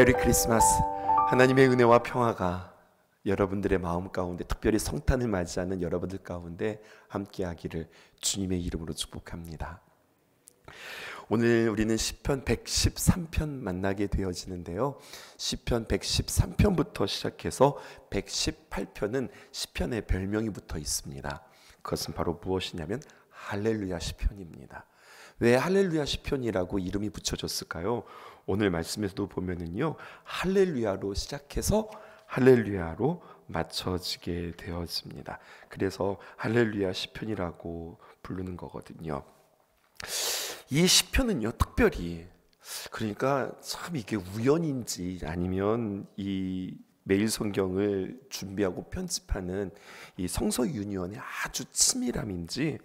메리 크리스마스. 하나님의 은혜와 평화가 여러분들의 마음 가운데, 특별히 성탄을 맞이하는 여러분들 가운데 함께하기를 주님의 이름으로 축복합니다. 오늘 우리는 시편 113편 만나게 되어지는데요, 시편 113편부터 시작해서 118편은 시편의 별명이 붙어 있습니다. 그것은 바로 무엇이냐면 할렐루야 시편입니다. 왜 할렐루야 시편이라고 이름이 붙여졌을까요? 오늘 말씀에서도 보면은요, 할렐루야로 시작해서 할렐루야로 맞춰지게 되어집니다. 그래서 할렐루야 시편이라고 부르는 거거든요. 이 시편은요, 특별히, 그러니까 참 이게 우연인지 아니면 이 매일 성경을 준비하고 편집하는 이 성서 유니온의 아주 치밀함인지,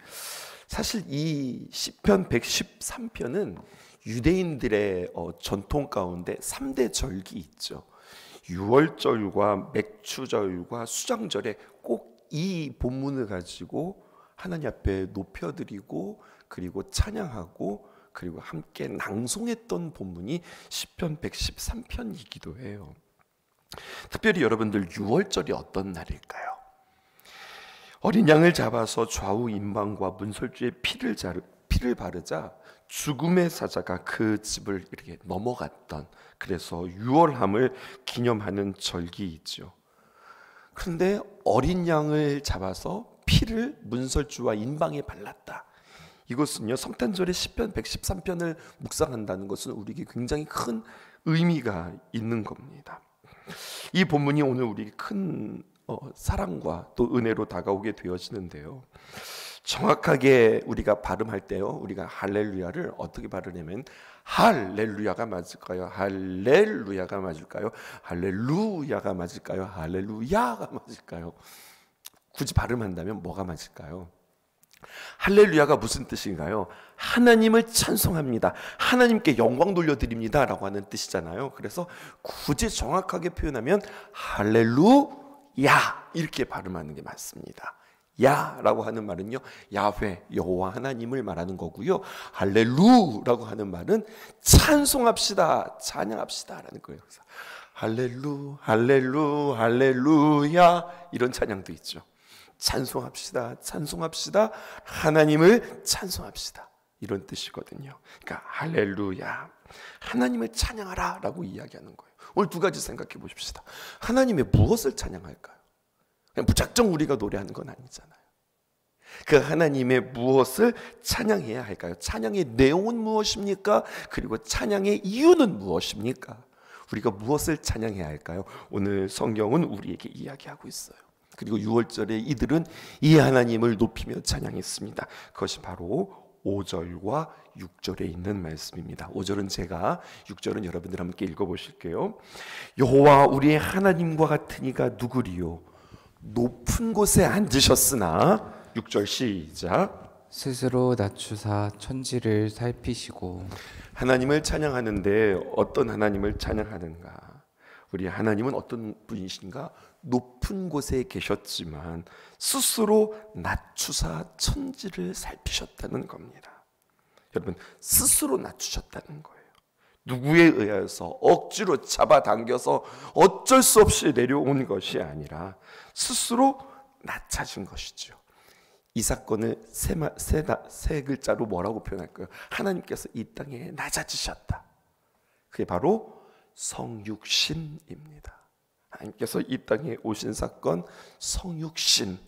사실 이 시편 113편은 유대인들의 전통 가운데 3대 절기 있죠. 유월절과 맥추절과 수장절에 꼭 이 본문을 가지고 하나님 앞에 높여드리고, 그리고 찬양하고, 그리고 함께 낭송했던 본문이 시편 113편이기도 해요. 특별히 여러분들, 유월절이 어떤 날일까요? 어린 양을 잡아서 좌우 임방과 문설주에 피를 바르자 죽음의 사자가 그 집을 이렇게 넘어갔던, 그래서 유월함을 기념하는 절기이죠. 그런데 어린 양을 잡아서 피를 문설주와 임방에 발랐다. 이것은요, 성탄절의 시편 113편을 묵상한다는 것은 우리에게 굉장히 큰 의미가 있는 겁니다. 이 본문이 오늘 우리에게 큰 사랑과 또 은혜로 다가오게 되어지는데요, 정확하게 우리가 발음할 때요, 우리가 할렐루야를 어떻게 발음하냐면 할렐루야가 맞을까요? 할렐루야가 맞을까요? 할렐루야가 맞을까요? 할렐루야가 맞을까요? 굳이 발음한다면 뭐가 맞을까요? 할렐루야가 무슨 뜻인가요? 하나님을 찬송합니다, 하나님께 영광 돌려드립니다 라고 하는 뜻이잖아요. 그래서 굳이 정확하게 표현하면 할렐루야 이렇게 발음하는 게 맞습니다. 야라고 하는 말은요, 야훼 여호와 하나님을 말하는 거고요, 할렐루라고 하는 말은 찬송합시다, 찬양합시다 라는 거예요. 그래서 할렐루 할렐루 할렐루야 이런 찬양도 있죠. 찬송합시다, 찬송합시다, 하나님을 찬송합시다, 이런 뜻이거든요. 그러니까 할렐루야, 하나님을 찬양하라 라고 이야기하는 거예요. 오늘 두 가지 생각해 보십시다. 하나님의 무엇을 찬양할까요? 그냥 무작정 우리가 노래하는 건 아니잖아요. 그 하나님의 무엇을 찬양해야 할까요? 찬양의 내용은 무엇입니까? 그리고 찬양의 이유는 무엇입니까? 우리가 무엇을 찬양해야 할까요? 오늘 성경은 우리에게 이야기하고 있어요. 그리고 6월절에 이들은 이 하나님을 높이며 찬양했습니다. 그것이 바로 5절과 6절에 있는 말씀입니다. 5절은 제가, 6절은 여러분들 함께 읽어보실게요. 여호와 우리의 하나님과 같은 이가 누구리요? 높은 곳에 앉으셨으나, 6절 시작. 스스로 낮추사 천지를 살피시고. 하나님을 찬양하는데 어떤 하나님을 찬양하는가? 우리 하나님은 어떤 분이신가? 높은 곳에 계셨지만 스스로 낮추사 천지를 살피셨다는 겁니다. 여러분, 스스로 낮추셨다는 거예요. 누구에 의해서 억지로 잡아당겨서 어쩔 수 없이 내려온 것이 아니라 스스로 낮아진 것이죠. 이 사건을 세 글자로 뭐라고 표현할까요? 하나님께서 이 땅에 낮아지셨다. 그게 바로 성육신입니다. 하나님께서 이 땅에 오신 사건, 성육신.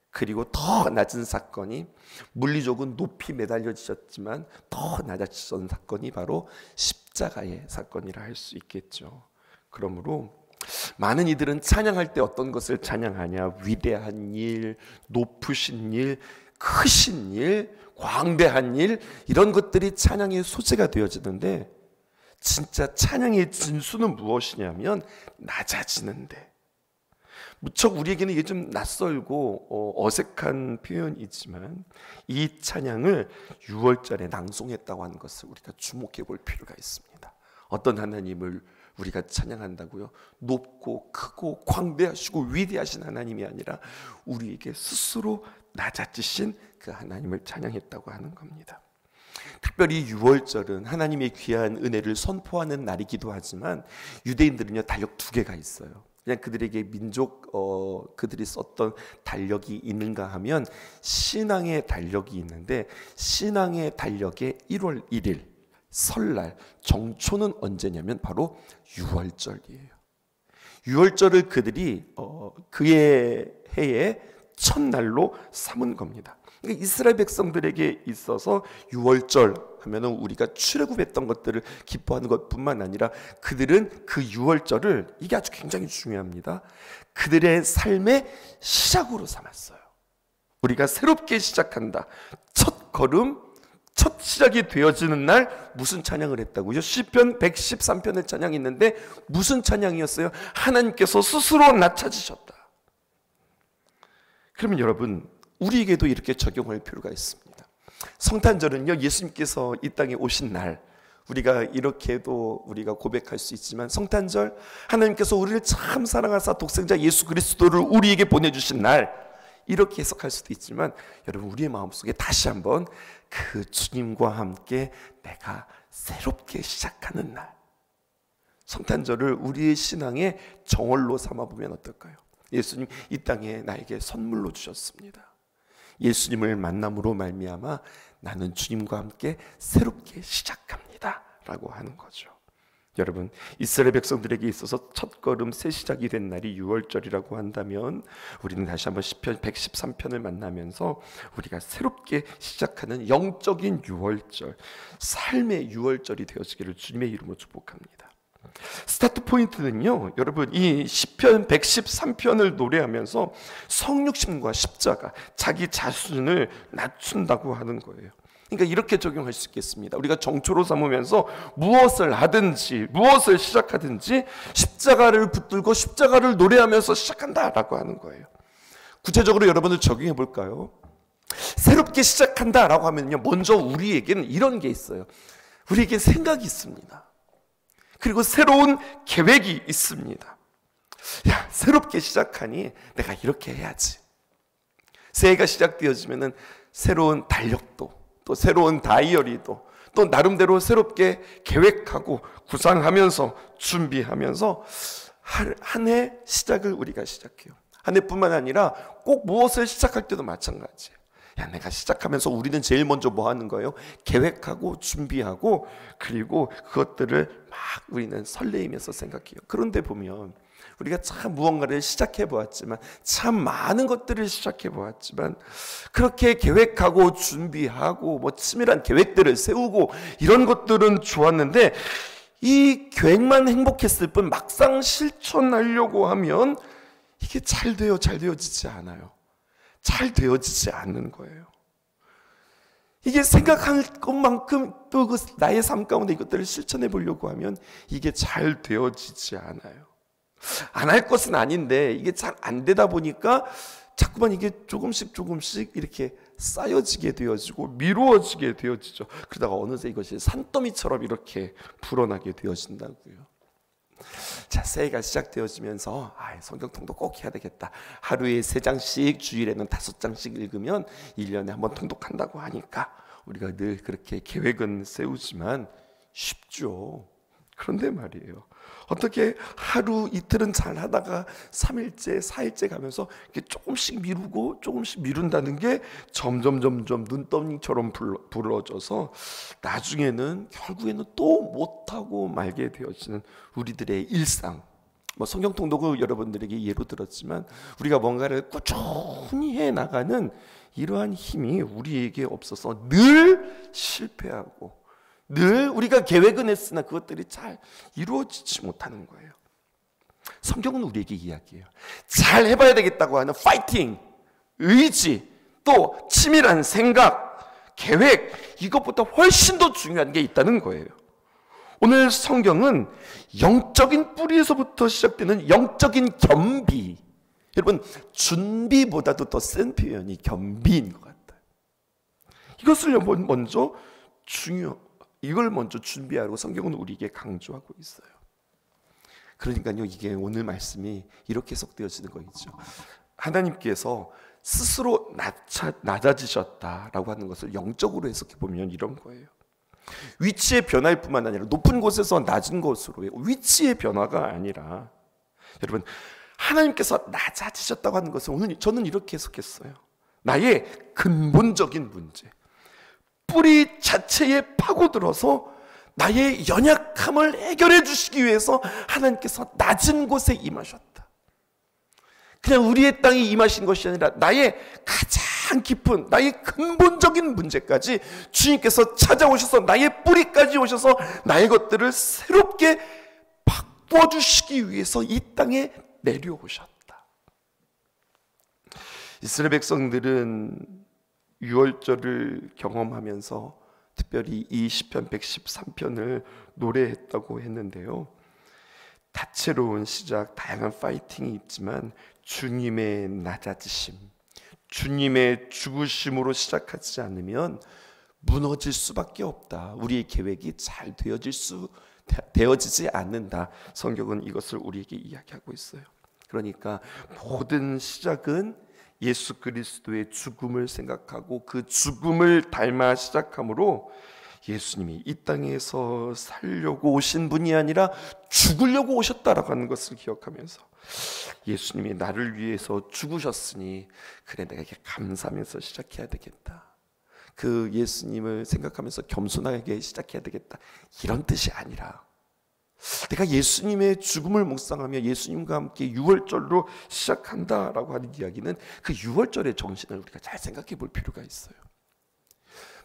그리고 더 낮은 사건이, 물리적으로 높이 매달려지셨지만 더 낮아지신 사건이 바로 십자가의 사건이라 할 수 있겠죠. 그러므로 많은 이들은 찬양할 때 어떤 것을 찬양하냐? 위대한 일, 높으신 일, 크신 일, 광대한 일, 이런 것들이 찬양의 소재가 되어지는데, 진짜 찬양의 진수는 무엇이냐면 낮아지는데, 무척 우리에게는 이게 좀 낯설고 어색한 표현이지만 이 찬양을 6월절에 낭송했다고 하는 것을 우리가 주목해 볼 필요가 있습니다. 어떤 하나님을 우리가 찬양한다고요? 높고 크고 광대하시고 위대하신 하나님이 아니라 우리에게 스스로 낮아지신 그 하나님을 찬양했다고 하는 겁니다. 특별히 6월절은 하나님의 귀한 은혜를 선포하는 날이기도 하지만 유대인들은요 달력 두 개가 있어요. 그냥 그들에게 그들이 썼던 달력이 있는가 하면 신앙의 달력이 있는데 그의 달력에 1월 1일 설날 정초는 언제냐면 바로 6월절이에요. 6월절을 그들이 그의 해의 첫날로 삼은 겁니다. 그러니까 이스라엘 백성들에게 있어서 6월절 하면은 우리가 출애굽했던 것들을 기뻐하는 것뿐만 아니라 그들은 그 6월절을, 이게 아주 굉장히 중요합니다, 그들의 삶의 시작으로 삼았어요. 우리가 새롭게 시작한다, 첫 걸음, 첫 시작이 되어지는 날 무슨 찬양을 했다고요? 시편 113편의 찬양이 있는데 무슨 찬양이었어요? 하나님께서 스스로 나 찾으셨다. 그러면 여러분, 우리에게도 이렇게 적용할 필요가 있습니다. 성탄절은요, 예수님께서 이 땅에 오신 날, 우리가 이렇게도 우리가 고백할 수 있지만 성탄절, 하나님께서 우리를 참 사랑하사 독생자 예수 그리스도를 우리에게 보내주신 날, 이렇게 해석할 수도 있지만 여러분, 우리의 마음속에 다시 한번 그 주님과 함께 내가 새롭게 시작하는 날, 성탄절을 우리의 신앙의 정월로 삼아보면 어떨까요? 예수님 이 땅에 나에게 선물로 주셨습니다. 예수님을 만남으로 말미암아 나는 주님과 함께 새롭게 시작합니다 라고 하는 거죠. 여러분, 이스라엘 백성들에게 있어서 첫걸음 새 시작이 된 날이 6월절이라고 한다면 우리는 다시 한번 시편 113편을 만나면서 우리가 새롭게 시작하는 영적인 6월절, 삶의 6월절이 되어지기를 주님의 이름으로 축복합니다. 스타트 포인트는요, 여러분, 이 시편 113편을 노래하면서 성육신과 십자가, 자기 자신을 낮춘다고 하는 거예요. 그러니까 이렇게 적용할 수 있겠습니다. 우리가 정초로 삼으면서 무엇을 하든지 무엇을 시작하든지 십자가를 붙들고 십자가를 노래하면서 시작한다라고 하는 거예요. 구체적으로 여러분들 적용해 볼까요? 새롭게 시작한다라고 하면요, 먼저 우리에게는 이런 게 있어요. 우리에게 생각이 있습니다. 그리고 새로운 계획이 있습니다. 야, 새롭게 시작하니 내가 이렇게 해야지. 새해가 시작되어지면은 새로운 달력도, 또 새로운 다이어리도, 또 나름대로 새롭게 계획하고 구상하면서 준비하면서 한 해 시작을 우리가 시작해요. 한 해뿐만 아니라 꼭 무엇을 시작할 때도 마찬가지예요. 야, 내가 시작하면서 우리는 제일 먼저 뭐 하는 거예요? 계획하고 준비하고, 그리고 그것들을 막 우리는 설레이면서 생각해요. 그런데 보면 우리가 참 무언가를 시작해 보았지만, 참 많은 것들을 시작해 보았지만, 그렇게 계획하고 준비하고 뭐 치밀한 계획들을 세우고 이런 것들은 좋았는데, 이 계획만 행복했을 뿐 막상 실천하려고 하면 이게 잘 되어지지 않아요. 잘 되어지지 않는 거예요. 이게 생각할 것만큼 또 나의 삶 가운데 이것들을 실천해 보려고 하면 이게 잘 되어지지 않아요. 안 할 것은 아닌데 이게 잘 안 되다 보니까 자꾸만 이게 조금씩 이렇게 쌓여지게 되어지고 미루어지게 되어지죠. 그러다가 어느새 이것이 산더미처럼 이렇게 불어나게 되어진다고요. 자, 새해가 시작되어지면서 성경 통독 꼭 해야 되겠다. 하루에 3장씩, 주일에는 5장씩 읽으면 1년에 한 번 통독한다고 하니까 우리가 늘 그렇게 계획은 세우지만 쉽죠. 그런데 말이에요, 어떻게 하루 이틀은 잘 하다가 3일째, 4일째 가면서 조금씩 미루고 조금씩 미룬다는 게 점점 눈덩이처럼 불어져서 나중에는 결국에는 또 못하고 말게 되어지는 우리들의 일상. 뭐 성경 통독을 여러분들에게 예로 들었지만 우리가 뭔가를 꾸준히 해나가는 이러한 힘이 우리에게 없어서 늘 실패하고, 늘 우리가 계획은 했으나 그것들이 잘 이루어지지 못하는 거예요. 성경은 우리에게 이야기해요. 잘 해봐야 되겠다고 하는 파이팅, 의지, 또 치밀한 생각, 계획, 이것보다 훨씬 더 중요한 게 있다는 거예요. 오늘 성경은 영적인 뿌리에서부터 시작되는 영적인 겸비, 여러분 준비보다도 더 센 표현이 겸비인 것 같아요. 이것을 먼저 이걸 먼저 준비하라고 성경은 우리에게 강조하고 있어요. 그러니까요, 이게 오늘 말씀이 이렇게 해석되어지는 거죠. 하나님께서 스스로 낮아지셨다라고 하는 것을 영적으로 해석해 보면 이런 거예요. 위치의 변화일 뿐만 아니라 높은 곳에서 낮은 곳으로의 위치의 변화가 아니라, 여러분, 하나님께서 낮아지셨다고 하는 것은 오늘 저는 이렇게 해석했어요. 나의 근본적인 문제, 뿌리 자체에 파고들어서 나의 연약함을 해결해 주시기 위해서 하나님께서 낮은 곳에 임하셨다. 그냥 우리의 땅에 임하신 것이 아니라 나의 가장 깊은, 나의 근본적인 문제까지 주님께서 찾아오셔서 나의 뿌리까지 오셔서 나의 것들을 새롭게 바꿔주시기 위해서 이 땅에 내려오셨다. 이스라엘 백성들은 유월절을 경험하면서 특별히 이 시편 113편을 노래했다고 했는데요, 다채로운 시작, 다양한 파이팅이 있지만 주님의 낮아지심, 주님의 죽으심으로 시작하지 않으면 무너질 수밖에 없다. 우리의 계획이 잘 되어지지 않는다. 성경은 이것을 우리에게 이야기하고 있어요. 그러니까 모든 시작은 예수 그리스도의 죽음을 생각하고 그 죽음을 닮아 시작하므로 예수님이 이 땅에서 살려고 오신 분이 아니라 죽으려고 오셨다라고 하는 것을 기억하면서, 예수님이 나를 위해서 죽으셨으니 그래 내가 이렇게 감사하면서 시작해야 되겠다, 그 예수님을 생각하면서 겸손하게 시작해야 되겠다, 이런 뜻이 아니라 내가 예수님의 죽음을 묵상하며 예수님과 함께 유월절로 시작한다라고 하는 이야기는 그 유월절의 정신을 우리가 잘 생각해 볼 필요가 있어요.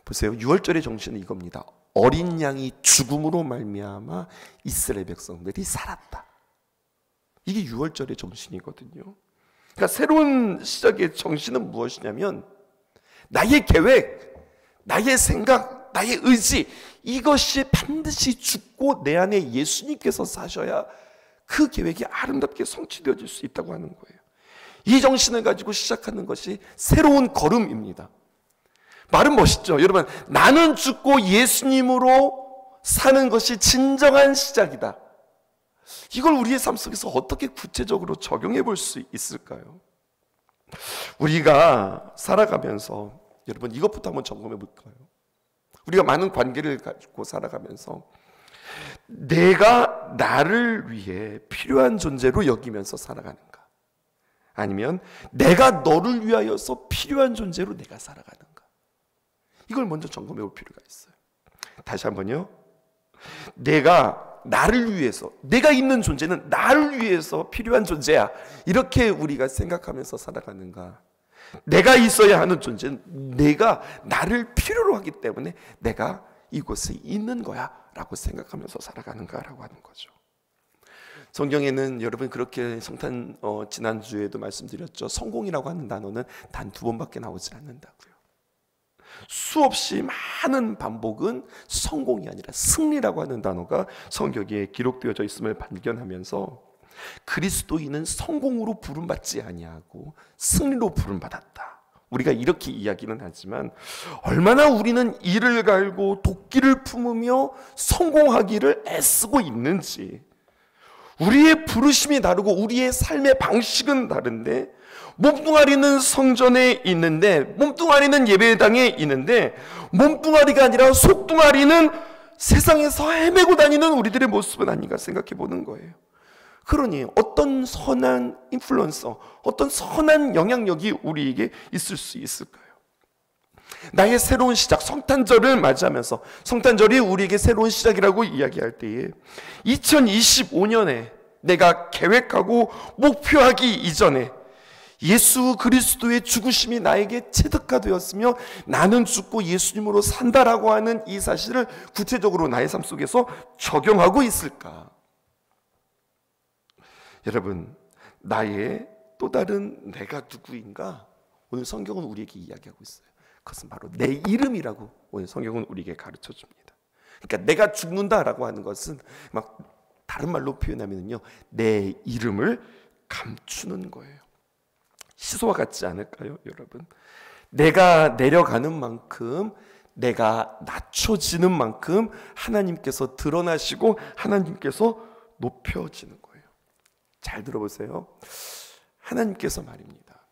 보세요, 유월절의 정신은 이겁니다. 어린 양이 죽음으로 말미암아 이스라엘 백성들이 살았다. 이게 유월절의 정신이거든요. 그러니까 새로운 시작의 정신은 무엇이냐면, 나의 계획, 나의 생각, 나의 의지, 이것이 반드시 죽고 내 안에 예수님께서 사셔야 그 계획이 아름답게 성취되어질 수 있다고 하는 거예요. 이 정신을 가지고 시작하는 것이 새로운 걸음입니다. 말은 멋있죠. 여러분, 나는 죽고 예수님으로 사는 것이 진정한 시작이다. 이걸 우리의 삶 속에서 어떻게 구체적으로 적용해 볼 수 있을까요? 우리가 살아가면서, 여러분, 이것부터 한번 점검해 볼까요? 우리가 많은 관계를 가지고 살아가면서 내가 나를 위해 필요한 존재로 여기면서 살아가는가, 아니면 내가 너를 위하여서 필요한 존재로 내가 살아가는가, 이걸 먼저 점검해 볼 필요가 있어요. 다시 한번요. 내가 나를 위해서, 내가 있는 존재는 나를 위해서 필요한 존재야, 이렇게 우리가 생각하면서 살아가는가, 내가 있어야 하는 존재는 내가 나를 필요로 하기 때문에 내가 이곳에 있는 거야 라고 생각하면서 살아가는가라고 하는 거죠. 성경에는 여러분 그렇게 성탄 지난주에도 말씀드렸죠. 성공이라고 하는 단어는 단 2번밖에 나오지 않는다고요. 수없이 많은 반복은 성공이 아니라 승리라고 하는 단어가 성경에 기록되어져 있음을 발견하면서, 그리스도인은 성공으로 부름받지 아니하고 승리로 부름받았다. 우리가 이렇게 이야기는 하지만 얼마나 우리는 이를 갈고 도끼를 품으며 성공하기를 애쓰고 있는지, 우리의 부르심이 다르고 우리의 삶의 방식은 다른데, 몸뚱아리는 성전에 있는데, 몸뚱아리는 예배당에 있는데, 몸뚱아리가 아니라 속뚱아리는 세상에서 헤매고 다니는 우리들의 모습은 아닌가 생각해 보는 거예요. 그러니 어떤 선한 인플루언서, 어떤 선한 영향력이 우리에게 있을 수 있을까요? 나의 새로운 시작, 성탄절을 맞이하면서, 성탄절이 우리에게 새로운 시작이라고 이야기할 때에 2025년에 내가 계획하고 목표하기 이전에 예수 그리스도의 죽으심이 나에게 체득화되었으며 나는 죽고 예수님으로 산다라고 하는 이 사실을 구체적으로 나의 삶 속에서 적용하고 있을까? 여러분, 나의 또 다른 내가 누구인가? 오늘 성경은 우리에게 이야기하고 있어요. 그것은 바로 내 이름이라고 오늘 성경은 우리에게 가르쳐 줍니다. 그러니까 내가 죽는다라고 하는 것은 막 다른 말로 표현하면요, 내 이름을 감추는 거예요. 시소와 같지 않을까요, 여러분? 내가 내려가는 만큼, 내가 낮춰지는 만큼 하나님께서 드러나시고 하나님께서 높여지는 거예요. 잘 들어보세요. 하나님께서 말입니다.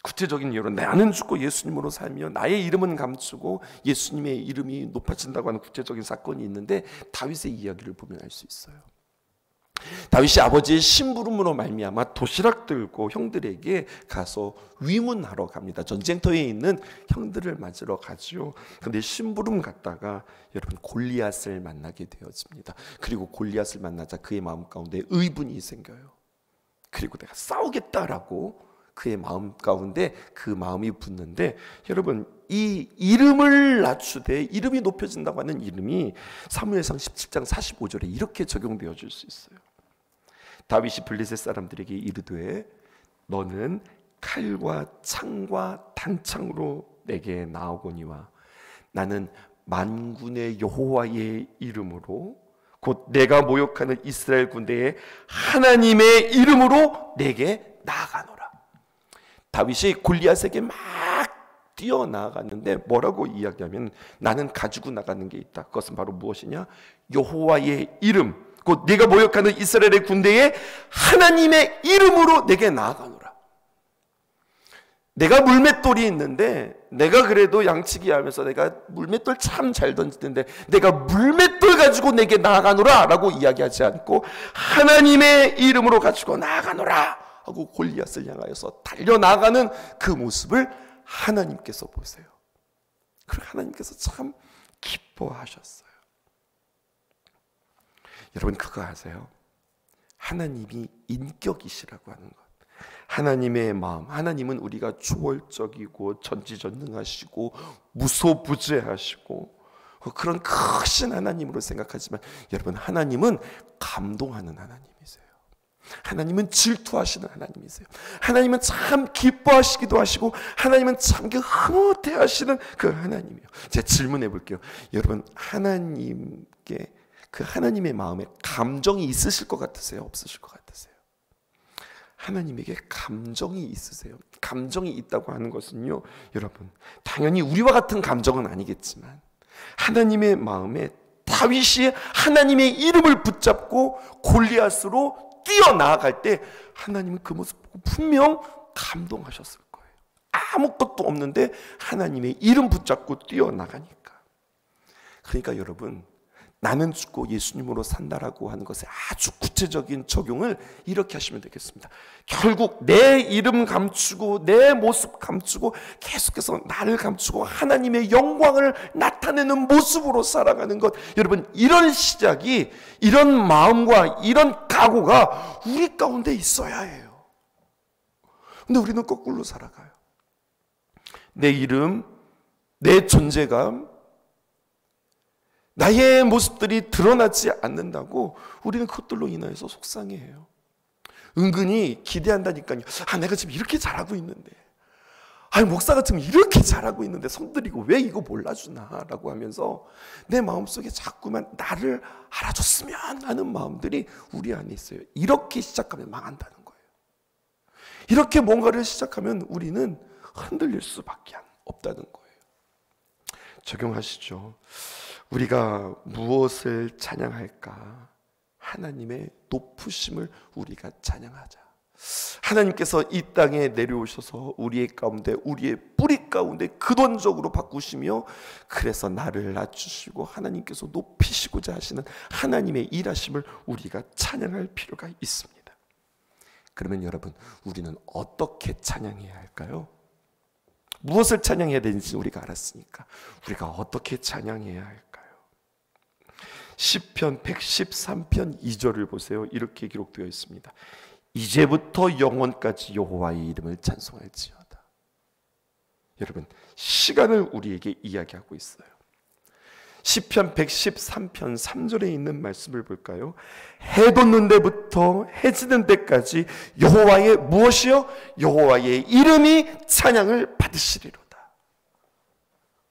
구체적인 예로 나는 죽고 예수님으로 살며 나의 이름은 감추고 예수님의 이름이 높아진다고 하는 구체적인 사건이 있는데, 다윗의 이야기를 보면 알 수 있어요. 다윗이 아버지의 심부름으로 말미암아 도시락 들고 형들에게 가서 위문하러 갑니다. 전쟁터에 있는 형들을 맞으러 가죠. 그런데 심부름 갔다가 여러분 골리앗을 만나게 되어집니다. 그리고 골리앗을 만나자 그의 마음 가운데 의분이 생겨요. 그리고 내가 싸우겠다라고 그의 마음 가운데 그 마음이 붙는데, 여러분 이 이름을 낮추되 이름이 높여진다고 하는 이름이 사무엘상 17장 45절에 이렇게 적용되어 줄 수 있어요. 다윗이 블레셋 사람들에게 이르되 너는 칼과 창과 단창으로 내게 나오거니와 나는 만군의 여호와의 이름으로 곧 내가 모욕하는 이스라엘 군대의 하나님의 이름으로 내게 나아가노라. 다윗이 골리앗에게 막 뛰어나갔는데 뭐라고 이야기하면 나는 가지고 나가는 게 있다. 그것은 바로 무엇이냐? 여호와의 이름, 곧 네가 모욕하는 이스라엘의 군대에 하나님의 이름으로 내게 나아가노라. 내가 물맷돌이 있는데 내가 그래도 양치기 하면서 내가 물맷돌 참 잘 던지는데 내가 물맷돌 가지고 내게 나아가노라 라고 이야기하지 않고 하나님의 이름으로 가지고 나아가노라 하고 골리앗을 향하여서 달려나가는 그 모습을 하나님께서 보세요. 그리고 하나님께서 참 기뻐하셨어요. 여러분 그거 아세요? 하나님이 인격이시라고 하는 것. 하나님의 마음, 하나님은 우리가 초월적이고 전지전능하시고 무소부재하시고 그런 크신 하나님으로 생각하지만, 여러분 하나님은 감동하는 하나님이세요. 하나님은 질투하시는 하나님이세요. 하나님은 참 기뻐하시기도 하시고 하나님은 참 흐뭇해하시는 그 하나님이에요. 제가 질문해 볼게요. 여러분 하나님께 그 하나님의 마음에 감정이 있으실 것 같으세요? 없으실 것 같으세요? 하나님에게 감정이 있으세요? 감정이 있다고 하는 것은요, 여러분 당연히 우리와 같은 감정은 아니겠지만 하나님의 마음에 다윗이 하나님의 이름을 붙잡고 골리앗으로 뛰어나아갈 때 하나님은 그 모습 보고 분명 감동하셨을 거예요. 아무것도 없는데 하나님의 이름 붙잡고 뛰어나가니까. 그러니까 여러분 나는 죽고 예수님으로 산다라고 하는 것에 아주 구체적인 적용을 이렇게 하시면 되겠습니다. 결국 내 이름 감추고 내 모습 감추고 계속해서 나를 감추고 하나님의 영광을 나타내는 모습으로 살아가는 것, 여러분 이런 시작이, 이런 마음과 이런 각오가 우리 가운데 있어야 해요. 근데 우리는 거꾸로 살아가요. 내 이름, 내 존재감, 나의 모습들이 드러나지 않는다고 우리는 그것들로 인하여서 속상해해요. 은근히 기대한다니까요. 내가 지금 이렇게 잘하고 있는데, 목사가 지금 이렇게 잘하고 있는데 손들이고 왜 이거 몰라주나 라고 하면서 내 마음속에 자꾸만 나를 알아줬으면 하는 마음들이 우리 안에 있어요. 이렇게 시작하면 망한다는 거예요. 이렇게 뭔가를 시작하면 우리는 흔들릴 수밖에 없다는 거예요. 적용하시죠. 우리가 무엇을 찬양할까? 하나님의 높으심을 우리가 찬양하자. 하나님께서 이 땅에 내려오셔서 우리의 가운데, 우리의 뿌리 가운데 근원적으로 바꾸시며 그래서 나를 낮추시고 하나님께서 높이시고자 하시는 하나님의 일하심을 우리가 찬양할 필요가 있습니다. 그러면 여러분 우리는 어떻게 찬양해야 할까요? 무엇을 찬양해야 되는지 우리가 알았으니까 우리가 어떻게 찬양해야 할까요? 시편 113편 2절을 보세요. 이렇게 기록되어 있습니다. 이제부터 영원까지 여호와의 이름을 찬송할지어다. 여러분 시간을 우리에게 이야기하고 있어요. 시편 113편 3절에 있는 말씀을 볼까요? 해 돋는 데부터 해 지는 데까지 여호와의 무엇이요? 여호와의 이름이 찬양을 받으시리로다.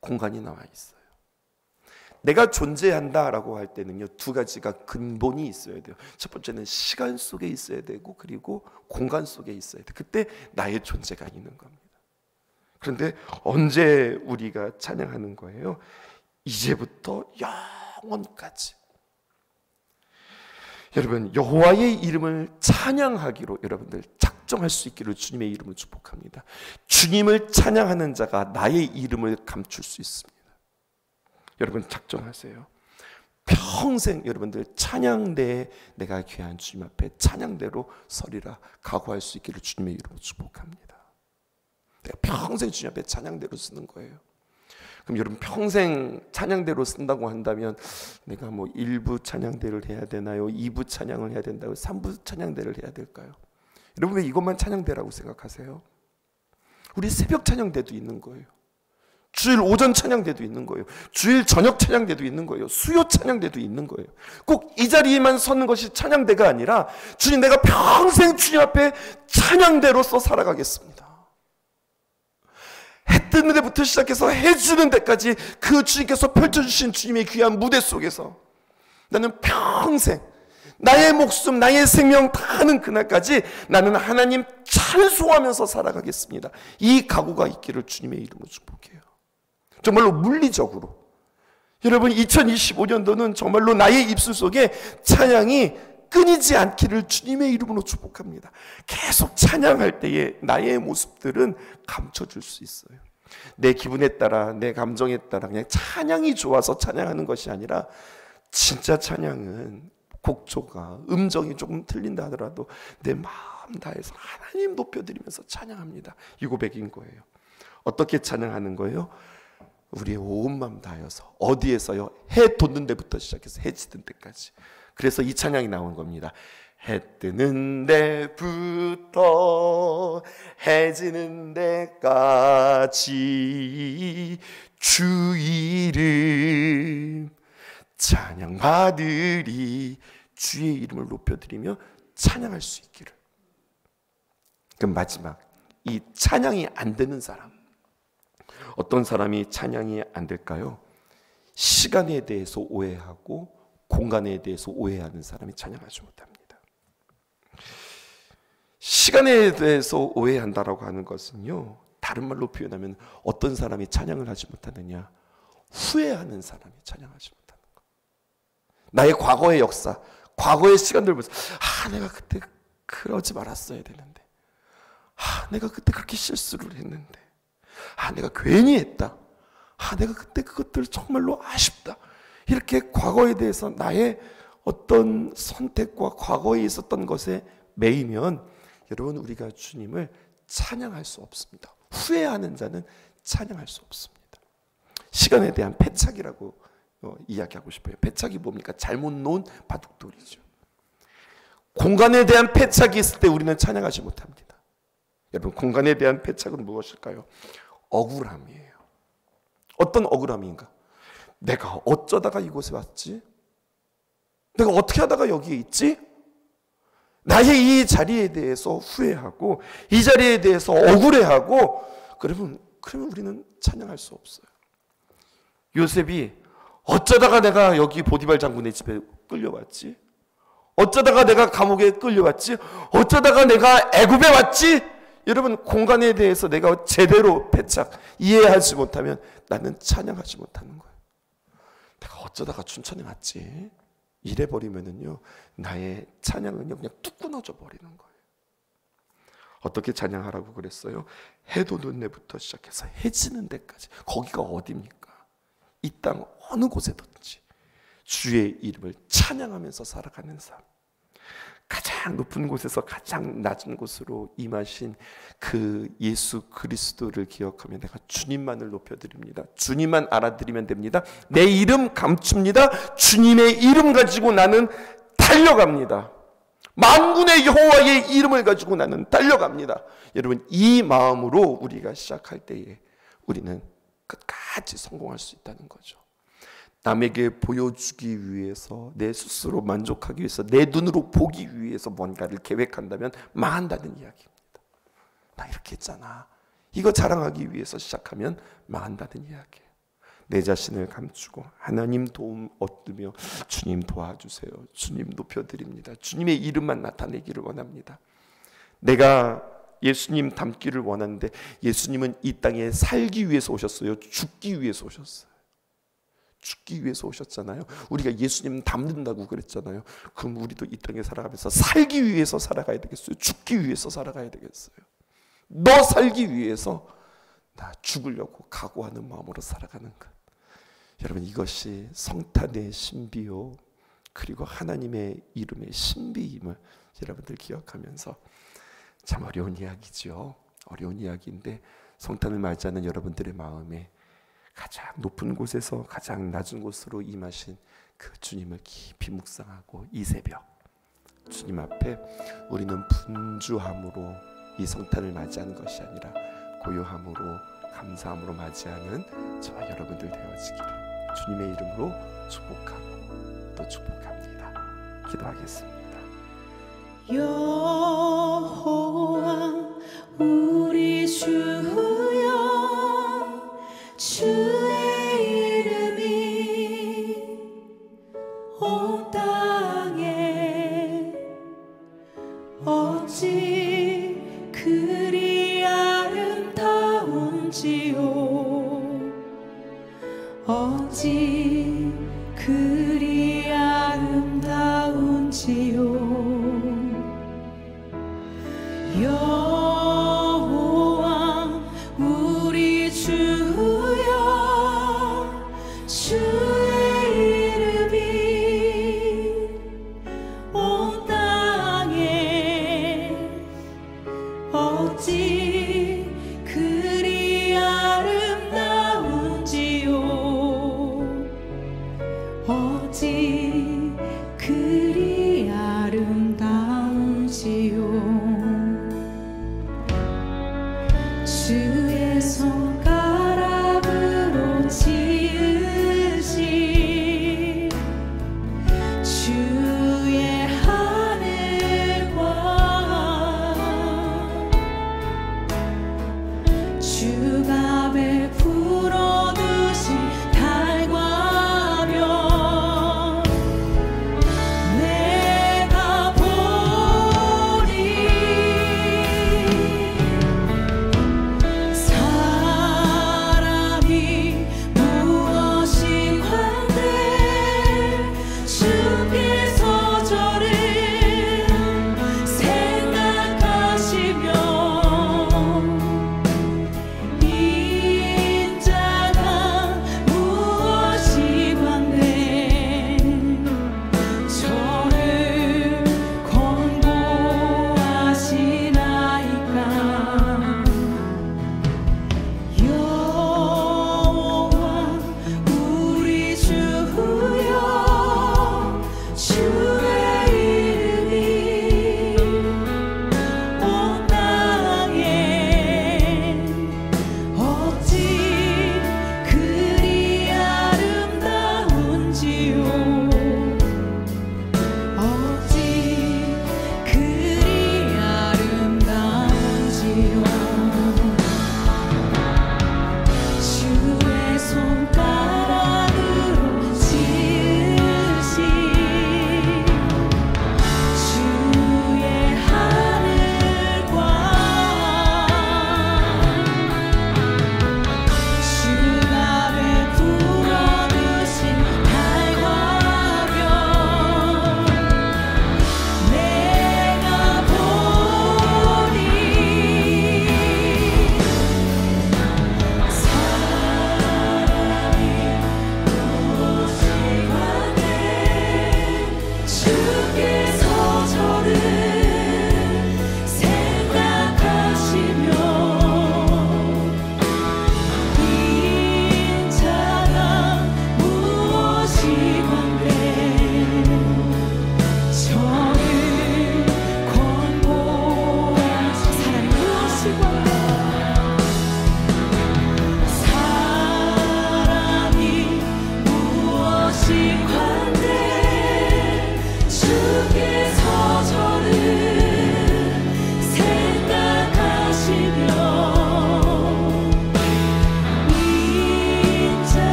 공간이 나와 있어요. 내가 존재한다라고 할 때는요, 두 가지가 근본이 있어야 돼요. 첫 번째는 시간 속에 있어야 되고, 그리고 공간 속에 있어야 돼. 그때 나의 존재가 있는 겁니다. 그런데 언제 우리가 찬양하는 거예요? 이제부터 영원까지. 여러분 여호와의 이름을 찬양하기로 여러분들 작정할 수 있기를 주님의 이름으로 축복합니다. 주님을 찬양하는 자가 나의 이름을 감출 수 있습니다. 여러분 작정하세요. 평생 여러분들 찬양대에 내가 귀한 주님 앞에 찬양대로 서리라 각오할 수 있기를 주님의 이름으로 축복합니다. 내가 평생 주님 앞에 찬양대로 쓰는 거예요. 그럼 여러분 평생 찬양대로 쓴다고 한다면 내가 뭐 1부 찬양대를 해야 되나요? 2부 찬양을 해야 된다고 3부 찬양대를 해야 될까요? 여러분 왜 이것만 찬양대라고 생각하세요? 우리 새벽 찬양대도 있는 거예요. 주일 오전 찬양대도 있는 거예요. 주일 저녁 찬양대도 있는 거예요. 수요 찬양대도 있는 거예요. 꼭 이 자리에만 서는 것이 찬양대가 아니라 주님 내가 평생 주님 앞에 찬양대로서 살아가겠습니다. 해 뜨는 데부터 시작해서 해 지는 데까지 그 주님께서 펼쳐주신 주님의 귀한 무대 속에서 나는 평생 나의 목숨 나의 생명 다하는 그날까지 나는 하나님 찬송하면서 살아가겠습니다. 이 각오가 있기를 주님의 이름으로 축복해요. 정말로 물리적으로 여러분 2025년도는 정말로 나의 입술 속에 찬양이 끊이지 않기를 주님의 이름으로 축복합니다. 계속 찬양할 때에 나의 모습들은 감춰줄 수 있어요. 내 기분에 따라 내 감정에 따라 그냥 찬양이 좋아서 찬양하는 것이 아니라 진짜 찬양은 곡조가 음정이 조금 틀린다 하더라도 내 마음 다해서 하나님 높여드리면서 찬양합니다. 이 고백인 거예요. 어떻게 찬양하는 거예요? 우리의 온 마음 다하여서 어디에서요? 해 돋는 데부터 시작해서 해 지는 데까지. 그래서 이 찬양이 나온 겁니다. 해 뜨는 데부터 해 지는 데까지 주 이름 찬양 받으리. 주의 이름을 높여드리며 찬양할 수 있기를. 그럼 마지막 이 찬양이 안 되는 사람, 어떤 사람이 찬양이 안 될까요? 시간에 대해서 오해하고 공간에 대해서 오해하는 사람이 찬양하지 못합니다. 시간에 대해서 오해한다라고 하는 것은요, 다른 말로 표현하면 어떤 사람이 찬양을 하지 못하느냐? 후회하는 사람이 찬양하지 못하는 것. 나의 과거의 역사, 과거의 시간들을 보면서 내가 그때 그러지 말았어야 되는데, 내가 그때 그렇게 실수를 했는데, 내가 괜히 했다, 내가 그때 그것들 정말로 아쉽다, 이렇게 과거에 대해서 나의 어떤 선택과 과거에 있었던 것에 매이면 여러분 우리가 주님을 찬양할 수 없습니다. 후회하는 자는 찬양할 수 없습니다. 시간에 대한 패착이라고 이야기하고 싶어요. 패착이 뭡니까? 잘못 놓은 바둑돌이죠. 공간에 대한 패착이 있을 때 우리는 찬양하지 못합니다. 여러분 공간에 대한 패착은 무엇일까요? 억울함이에요. 어떤 억울함인가? 내가 어쩌다가 이곳에 왔지? 내가 어떻게 하다가 여기에 있지? 나의 이 자리에 대해서 후회하고 이 자리에 대해서 억울해하고 그러면 우리는 찬양할 수 없어요. 요셉이 어쩌다가 내가 여기 보디발 장군의 집에 끌려왔지? 어쩌다가 내가 감옥에 끌려왔지? 어쩌다가 내가 애굽에 왔지? 여러분 공간에 대해서 내가 제대로 패착 이해하지 못하면 나는 찬양하지 못하는 거예요. 내가 어쩌다가 춘천에 왔지? 이래버리면은요 나의 찬양은요 그냥 뚝 끊어져 버리는 거예요. 어떻게 찬양하라고 그랬어요? 해 돋는 데부터 시작해서 해 지는 데까지. 거기가 어디입니까? 이 땅 어느 곳에든지 주의 이름을 찬양하면서 살아가는 삶. 가장 높은 곳에서 가장 낮은 곳으로 임하신 그 예수 그리스도를 기억하며 내가 주님만을 높여드립니다. 주님만 알아드리면 됩니다. 내 이름 감춥니다. 주님의 이름 가지고 나는 달려갑니다. 만군의 여호와의 이름을 가지고 나는 달려갑니다. 여러분 이 마음으로 우리가 시작할 때에 우리는 끝까지 성공할 수 있다는 거죠. 남에게 보여주기 위해서 내 스스로 만족하기 위해서 내 눈으로 보기 위해서 뭔가를 계획한다면 망한다는 이야기입니다. 나 이렇게 했잖아. 이거 자랑하기 위해서 시작하면 망한다는 이야기예요. 내 자신을 감추고 하나님 도움 얻으며 주님 도와주세요. 주님 높여드립니다. 주님의 이름만 나타내기를 원합니다. 내가 예수님 닮기를 원하는데 예수님은 이 땅에 살기 위해서 오셨어요? 죽기 위해서 오셨어요? 죽기 위해서 오셨잖아요. 우리가 예수님 닮는다고 그랬잖아요. 그럼 우리도 이 땅에 살아가면서 살기 위해서 살아가야 되겠어요? 죽기 위해서 살아가야 되겠어요? 너 살기 위해서 나 죽으려고 각오하는 마음으로 살아가는 것. 여러분, 이것이 성탄의 신비요, 그리고 하나님의 이름의 신비임을 여러분들 기억하면서, 참 어려운 이야기죠. 어려운 이야기인데 성탄을 맞이하는 여러분들의 마음에 가장 높은 곳에서 가장 낮은 곳으로 임하신 그 주님을 깊이 묵상하고, 이 새벽 주님 앞에 우리는 분주함으로 이 성탄을 맞이하는 것이 아니라 고요함으로, 감사함으로 맞이하는 저와 여러분들 되어지기를 주님의 이름으로 축복하고 또 축복합니다. 기도하겠습니다. 여호와 우리 주여, 주의 이름이 온 땅에 어찌 그리 아름다운지요, 어찌 그리 아름다운지요. 여호와 우리 주여, 주의 이름이 온 땅에 어찌 그리 아름다운지요, 어찌 그리 아름다운지요. 주의 손가락으로 지으신 주의 하늘과 주가 베풀어 두신 달과 별,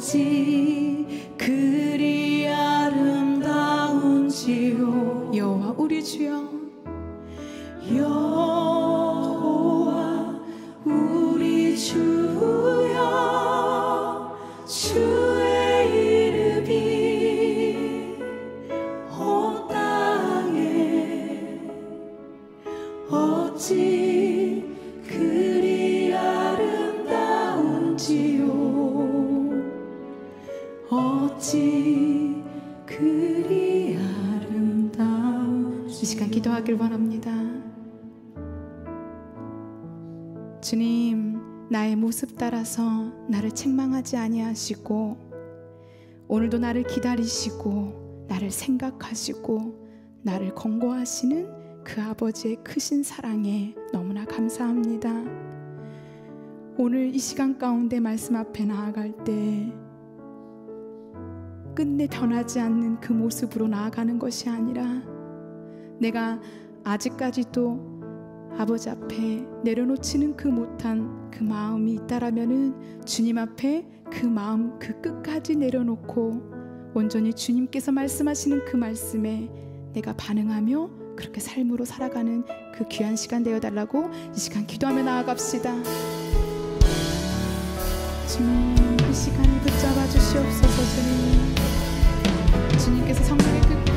어찌 그리 아름다운지요. 여호와 우리 주여, 여호와 우리 주여, 주의 이름이 온 땅에 어찌 그리 아름다운지요. 어찌 그리 아름다운. 이 시간 기도하길 원합니다. 주님, 나의 모습 따라서 나를 책망하지 아니하시고 오늘도 나를 기다리시고 나를 생각하시고 나를 권고하시는 그 아버지의 크신 사랑에 너무나 감사합니다. 오늘 이 시간 가운데 말씀 앞에 나아갈 때 끝내 변하지 않는 그 모습으로 나아가는 것이 아니라 내가 아직까지도 아버지 앞에 내려놓지는 그 못한 그 마음이 있다라면은 주님 앞에 그 마음 그 끝까지 내려놓고 온전히 주님께서 말씀하시는 그 말씀에 내가 반응하며 그렇게 삶으로 살아가는 그 귀한 시간 되어달라고 이 시간 기도하며 나아갑시다. 주님, 그 시간을 붙잡아 주시옵소서. 주님, 주님께서 성령의 그